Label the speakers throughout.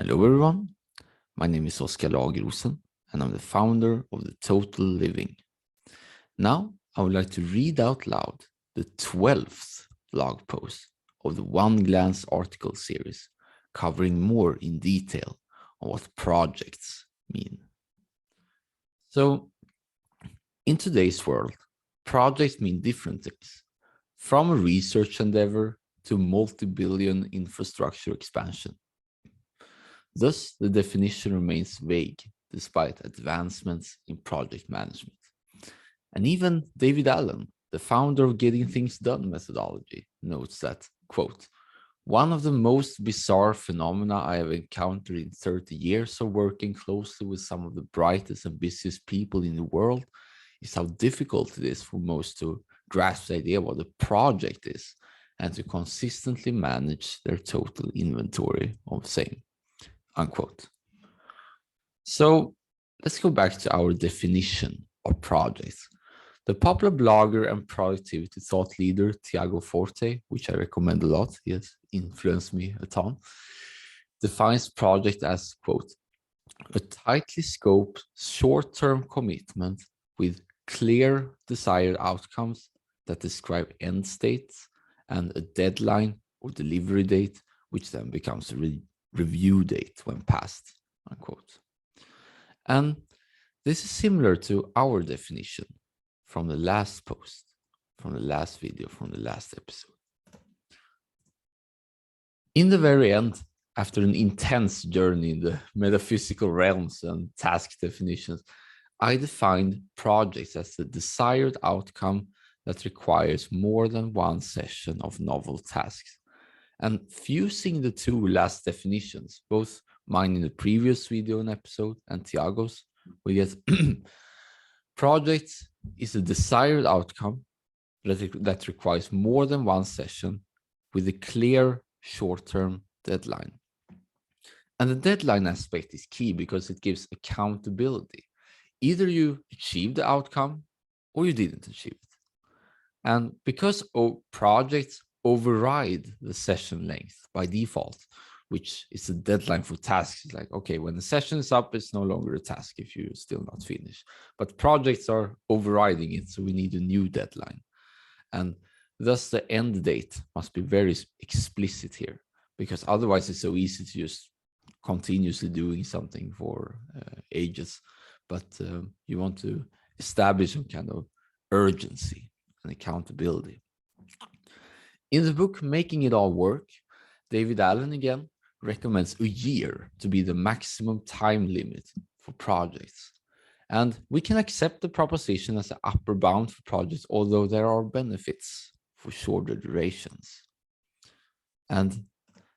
Speaker 1: Hello everyone, my name is Oskar Lagerosen and I'm the founder of The Total Living. Now I would like to read out loud the 12th blog post of the One Glance article series, covering more in detail on what projects mean. So in today's world, projects mean different things, from a research endeavor to multi-billion infrastructure expansion. Thus, the definition remains vague despite advancements in project management. And even David Allen, the founder of Getting Things Done methodology, notes that, quote, "One of the most bizarre phenomena I have encountered in 30 years of working closely with some of the brightest and busiest people in the world is how difficult it is for most to grasp the idea of what a project is and to consistently manage their total inventory of same." Unquote. So let's go back to our definition of projects. The popular blogger and productivity thought leader Tiago Forte, which I recommend a lot, he has influenced me a ton, defines project as, quote, "a tightly scoped short-term commitment with clear desired outcomes that describe end states and a deadline or delivery date, which then becomes a review date when passed," unquote. And this is similar to our definition from the last post, from the last video, from the last episode. In the very end, after an intense journey in the metaphysical realms and task definitions, I defined projects as the desired outcome that requires more than one session of novel tasks. And fusing the two last definitions, both mine in the previous video and episode and Tiago's, we get projects is a desired outcome that requires more than one session with a clear short-term deadline. And the deadline aspect is key because it gives accountability. Either you achieve the outcome or you didn't achieve it. And because projects override the session length by default, which is a deadline for tasks. It's like, okay, when the session is up, it's no longer a task if you're still not finished. But projects are overriding it, so we need a new deadline. And thus the end date must be very explicit here, because otherwise it's so easy to just continuously doing something for ages. But you want to establish some kind of urgency and accountability. In the book Making It All Work, David Allen again recommends a year to be the maximum time limit for projects. And we can accept the proposition as an upper bound for projects, although there are benefits for shorter durations. And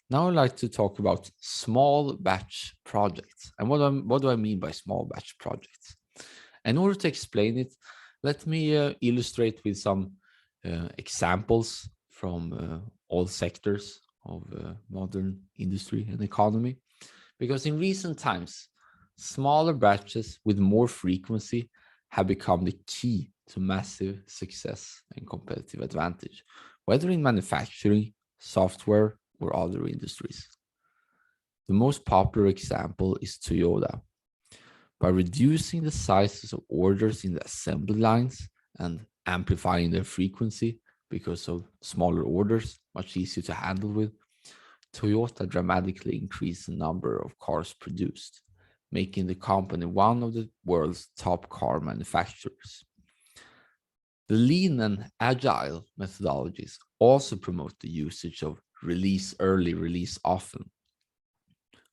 Speaker 1: now I'd like to talk about small batch projects. And what do I mean by small batch projects? In order to explain it, let me illustrate with some examples from all sectors of modern industry and economy. Because in recent times, smaller batches with more frequency have become the key to massive success and competitive advantage, whether in manufacturing, software, or other industries. The most popular example is Toyota. By reducing the sizes of orders in the assembly lines and amplifying their frequency because of smaller orders, much easier to handle with, Toyota dramatically increased the number of cars produced, making the company one of the world's top car manufacturers. The lean and agile methodologies also promote the usage of release early, release often.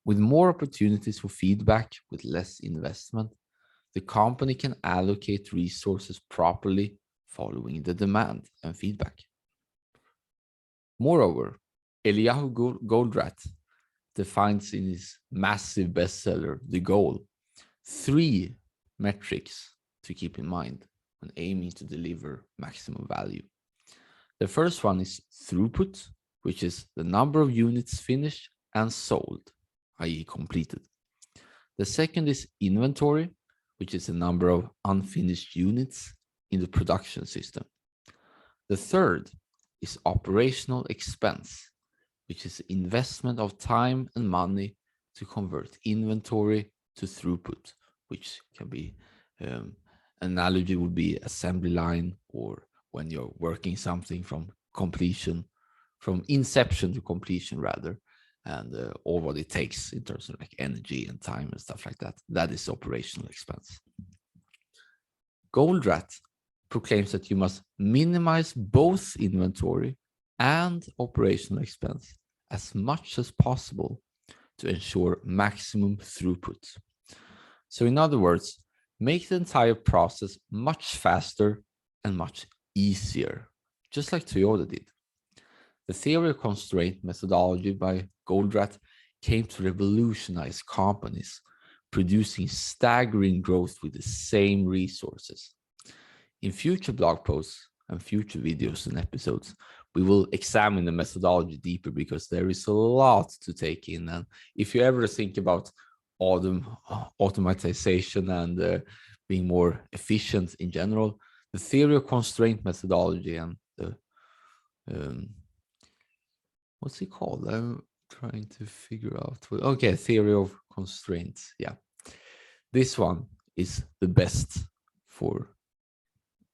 Speaker 1: With more opportunities for feedback with less investment, the company can allocate resources properly following the demand and feedback. Moreover, Eliyahu Goldratt defines in his massive bestseller, The Goal, 3 metrics to keep in mind when aiming to deliver maximum value. The first one is throughput, which is the number of units finished and sold, i.e. completed. The second is inventory, which is the number of unfinished units in the production system. The third is operational expense, which is investment of time and money to convert inventory to throughput, which can be analogy would be assembly line, or when you're working something from completion, from inception to completion rather, and all what it takes in terms of like energy and time and stuff like that. That is operational expense. Goldratt proclaims that you must minimize both inventory and operational expense as much as possible to ensure maximum throughput. So in other words, make the entire process much faster and much easier, just like Toyota did. The theory of constraint methodology by Goldratt came to revolutionize companies, producing staggering growth with the same resources. In future blog posts and future videos and episodes, we will examine the methodology deeper because there is a lot to take in. And if you ever think about automatization and being more efficient in general, the theory of constraint methodology and the what's it called? I'm trying to figure out. Okay, theory of constraints. Yeah, this one is the best for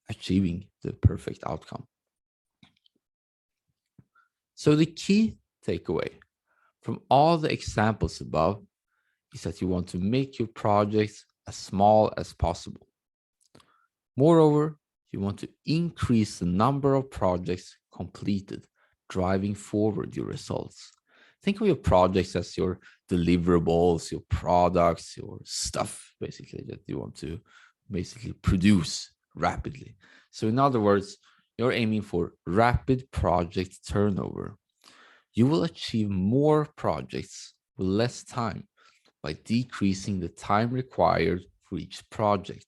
Speaker 1: achieving the perfect outcome. So the key takeaway from all the examples above is that you want to make your projects as small as possible. Moreover, you want to increase the number of projects completed, driving forward your results. Think of your projects as your deliverables, your products, your stuff, basically, that you want to basically produce rapidly. So in other words, you're aiming for rapid project turnover. You will achieve more projects with less time by decreasing the time required for each project.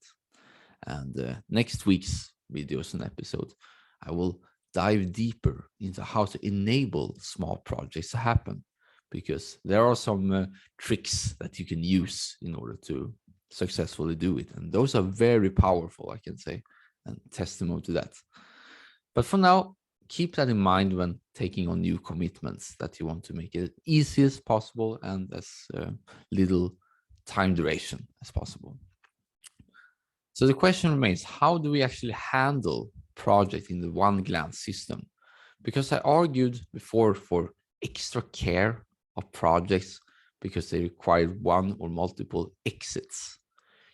Speaker 1: And next week's videos and episodes, I will dive deeper into how to enable small projects to happen, because there are some tricks that you can use in order to successfully do it. And those are very powerful, I can say, and testimony to that. But for now, keep that in mind when taking on new commitments, that you want to make it as easy as possible and as little time duration as possible. So the question remains, how do we actually handle project in the one glance system? Because I argued before for extra care of projects because they require one or multiple exits.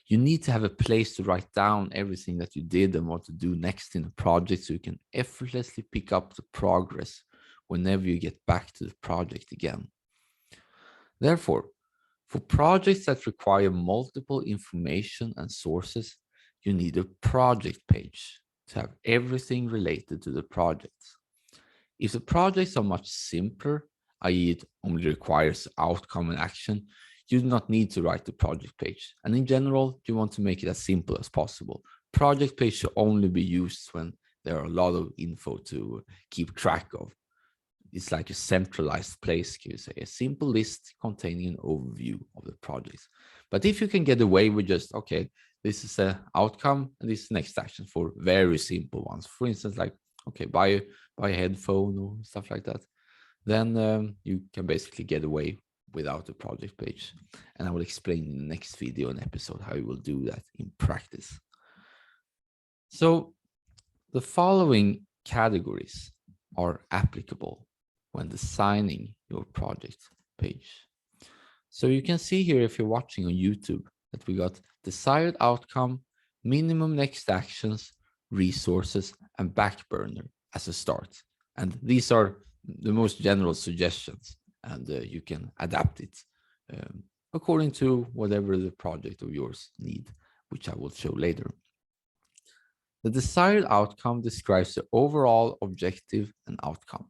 Speaker 1: You need to have a place to write down everything that you did and what to do next in a project so you can effortlessly pick up the progress whenever you get back to the project again. Therefore, for projects that require multiple information and sources, you need a project page to have everything related to the project. If the projects are much simpler, i.e. it only requires outcome and action, you do not need to write the project page. And in general, you want to make it as simple as possible. Project page should only be used when there are a lot of info to keep track of. It's like a centralized place, can you say, a simple list containing an overview of the projects. But if you can get away with just, okay, this is an outcome and this is next action for very simple ones. For instance, like, okay, buy a headphone or stuff like that. Then you can basically get away without the project page. And I will explain in the next video and episode how you will do that in practice. So the following categories are applicable when designing your project page. So you can see here, if you're watching on YouTube, that we got desired outcome, minimum next actions, resources, and back burner as a start. And these are the most general suggestions, and you can adapt it according to whatever the project of yours need, which I will show later. The desired outcome describes the overall objective and outcome.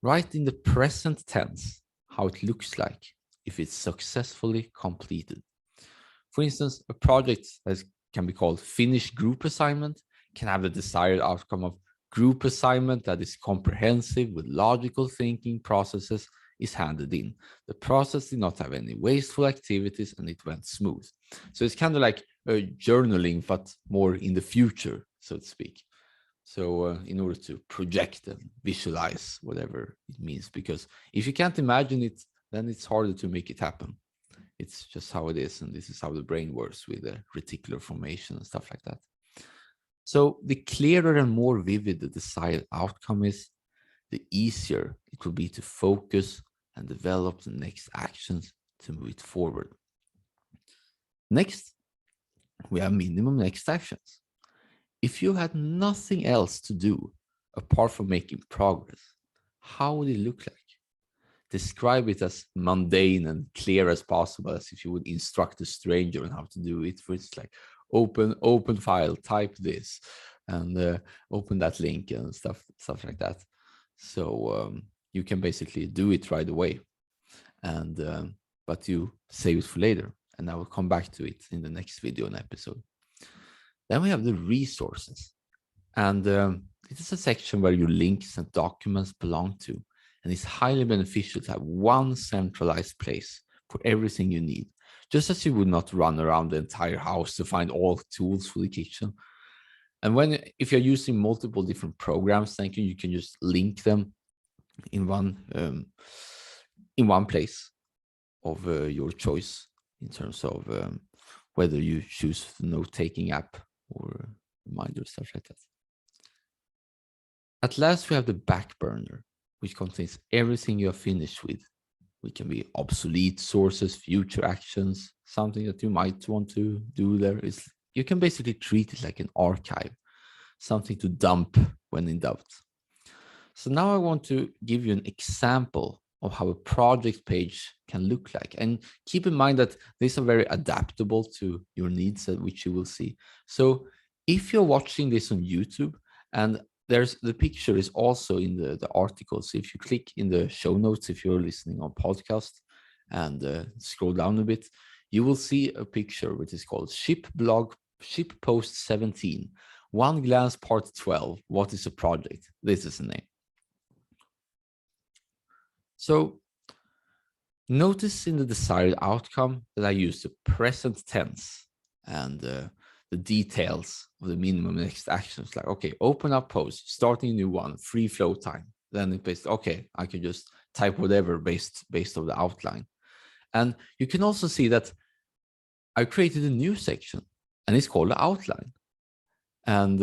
Speaker 1: Write in the present tense how it looks like if it's successfully completed. For instance, a project that can be called finished group assignment can have the desired outcome of group assignment that is comprehensive with logical thinking processes is handed in. The process did not have any wasteful activities and it went smooth. So it's kind of like a journaling, but more in the future, so to speak. So in order to project and visualize whatever it means, because if you can't imagine it then it's harder to make it happen. It's just how it is, and this is how the brain works with the reticular formation and stuff like that. So the clearer and more vivid the desired outcome is, the easier it will be to focus and develop the next actions to move it forward. Next, we have minimum next actions. If you had nothing else to do apart from making progress, how would it look like? Describe it as mundane and clear as possible, as if you would instruct a stranger on how to do it. For it's like open file, type this, and open that link and stuff like that. So you can basically do it right away, and but you save it for later. And I will come back to it in the next video and episode. Then we have the resources, and it is a section where your links and documents belong to, and it's highly beneficial to have one centralized place for everything you need, just as you would not run around the entire house to find all tools for the kitchen. And if you're using multiple different programs, you can just link them in one place of your choice, in terms of whether you choose the note-taking app or reminder, stuff like that. At last, we have the back burner, which contains everything you are finished with. It can be obsolete sources, future actions, something that you might want to do there. You can basically treat it like an archive, something to dump when in doubt. So now I want to give you an example of how a project page can look like. And keep in mind that these are very adaptable to your needs, which you will see. So if you're watching this on YouTube, and the picture is also in the article. So if you click in the show notes, if you're listening on podcast, and scroll down a bit, you will see a picture which is called Ship Post 17, One Glance Part 12. What is a project? This is the name. So notice in the desired outcome that I use the present tense and the details of the minimum next actions. Like, okay, open up post, starting a new one, free flow time. Then it based, okay, I can just type whatever based on the outline. And you can also see that I created a new section, and it's called the outline. And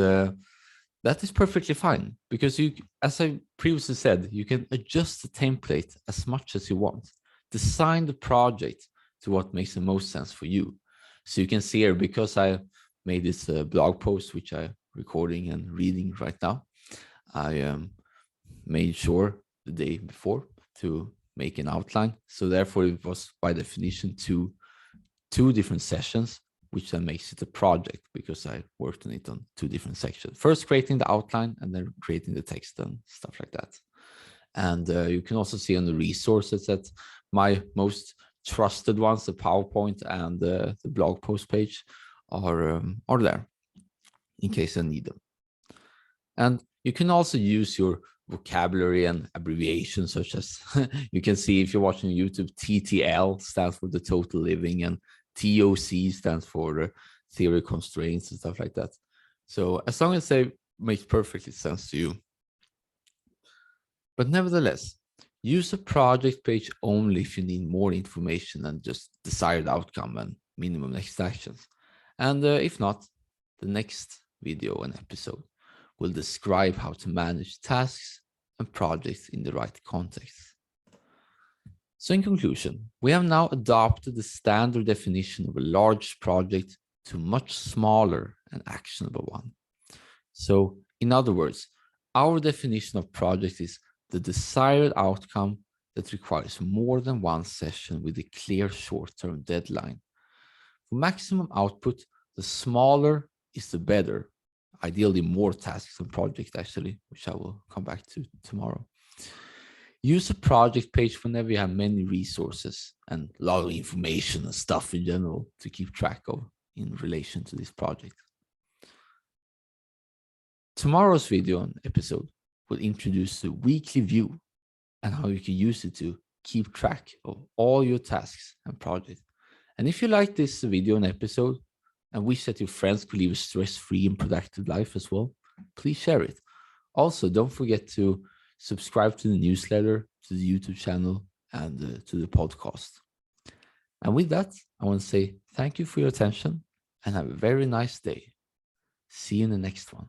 Speaker 1: that is perfectly fine, because as I previously said, you can adjust the template as much as you want. Design the project to what makes the most sense for you. So you can see here, because I made this blog post, which I'm recording and reading right now, I made sure the day before to make an outline. So therefore, it was by definition two different sessions, which then makes it a project, because I worked on it on two different sections. First creating the outline, and then creating the text and stuff like that. And you can also see on the resources that my most trusted ones, the PowerPoint and the blog post page, are there in case I need them. And you can also use your vocabulary and abbreviations, such as you can see if you're watching YouTube, TTL stands for the total living, and TOC stands for theory constraints and stuff like that. So as long as they make perfect sense to you. But nevertheless, use a project page only if you need more information than just desired outcome and minimum next actions. And if not, the next video and episode will describe how to manage tasks and projects in the right context. So in conclusion, we have now adopted the standard definition of a large project to a much smaller and actionable one. So in other words, our definition of project is the desired outcome that requires more than one session with a clear short-term deadline. For maximum output, the smaller is the better. Ideally, more tasks and projects, actually, which I will come back to tomorrow. Use a project page whenever you have many resources and a lot of information and stuff in general to keep track of in relation to this project. Tomorrow's video and episode will introduce the weekly view and how you can use it to keep track of all your tasks and projects. And if you like this video and episode and wish that your friends could live a stress-free and productive life as well, please share it. Also, don't forget to subscribe to the newsletter, to the YouTube channel, and to the podcast. And with that, I want to say thank you for your attention and have a very nice day. See you in the next one.